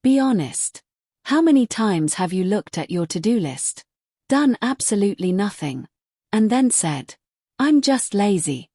Be honest. How many times have you looked at your to-do list, done absolutely nothing, and then said, "I'm just lazy"?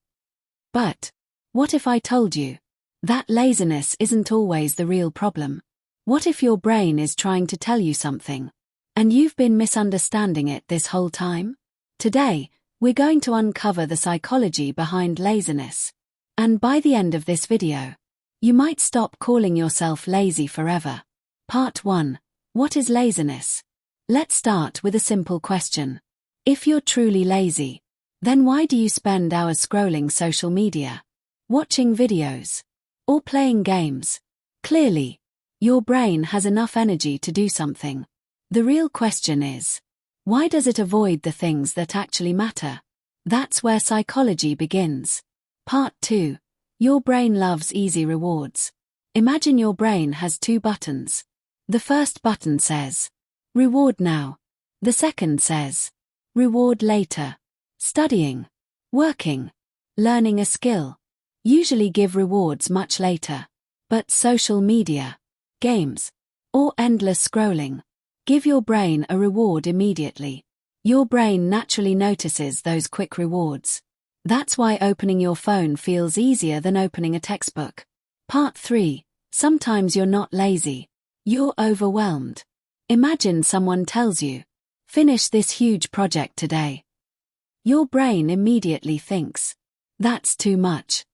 But what if I told you that laziness isn't always the real problem? What if your brain is trying to tell you something, and you've been misunderstanding it this whole time? Today, we're going to uncover the psychology behind laziness. And by the end of this video, you might stop calling yourself lazy forever. Part 1. What is laziness? Let's start with a simple question. If you're truly lazy, then why do you spend hours scrolling social media, watching videos, or playing games? Clearly, your brain has enough energy to do something. The real question is, why does it avoid the things that actually matter? That's where psychology begins. Part 2. Your brain loves easy rewards. Imagine your brain has two buttons. The first button says, "Reward now." The second says, "Reward later." Studying, working, learning a skill usually give rewards much later. But social media, games, or endless scrolling give your brain a reward immediately. Your brain naturally notices those quick rewards. That's why opening your phone feels easier than opening a textbook. Part 3. Sometimes you're not lazy. You're overwhelmed. Imagine someone tells you, "Finish this huge project today." Your brain immediately thinks, "That's too much."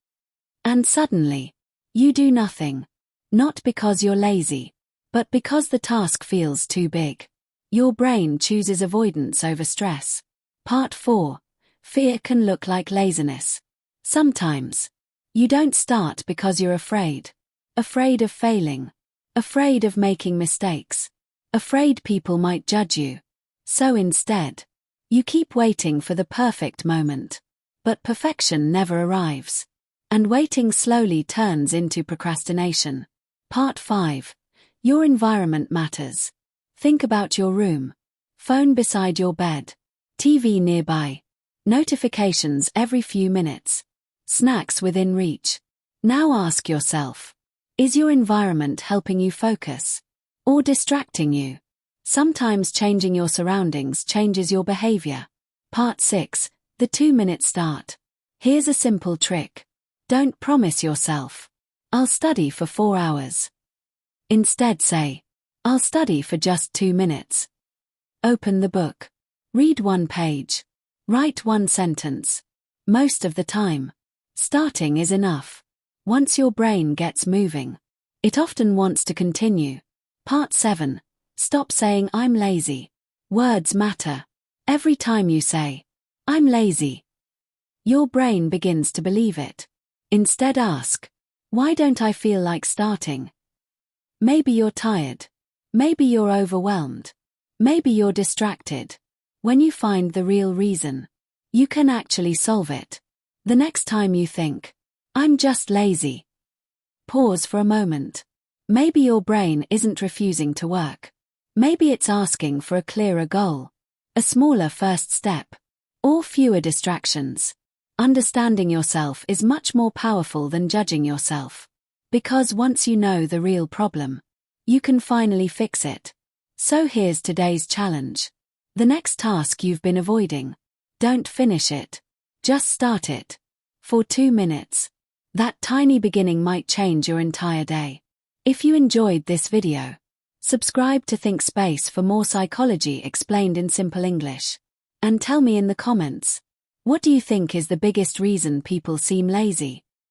And suddenly, you do nothing. Not because you're lazy, but because the task feels too big. Your brain chooses avoidance over stress. Part 4. Fear can look like laziness. Sometimes, you don't start because you're afraid. Afraid of failing. Afraid of making mistakes. Afraid people might judge you. So instead, you keep waiting for the perfect moment. But perfection never arrives. And waiting slowly turns into procrastination. Part 5. Your environment matters. Think about your room. Phone beside your bed. TV nearby. Notifications every few minutes. Snacks within reach. Now ask yourself, is your environment helping you focus, or distracting you? Sometimes changing your surroundings changes your behavior. Part 6. The 2-minute start. Here's a simple trick. Don't promise yourself, "I'll study for 4 hours." Instead say, "I'll study for just 2 minutes." Open the book. Read 1 page. Write 1 sentence. Most of the time, starting is enough. Once your brain gets moving, it often wants to continue. Part 7. Stop saying "I'm lazy." Words matter. Every time you say, "I'm lazy," your brain begins to believe it. Instead ask, "Why don't I feel like starting?" Maybe you're tired. Maybe you're overwhelmed. Maybe you're distracted. When you find the real reason, you can actually solve it. The next time you think, "I'm just lazy," pause for a moment. Maybe your brain isn't refusing to work. Maybe it's asking for a clearer goal, a smaller first step, or fewer distractions. Understanding yourself is much more powerful than judging yourself. Because once you know the real problem, you can finally fix it. So here's today's challenge. The next task you've been avoiding, don't finish it. Just start it. For 2 minutes. That tiny beginning might change your entire day. If you enjoyed this video, subscribe to Think Space for more psychology explained in simple English. And tell me in the comments, what do you think is the biggest reason people seem lazy?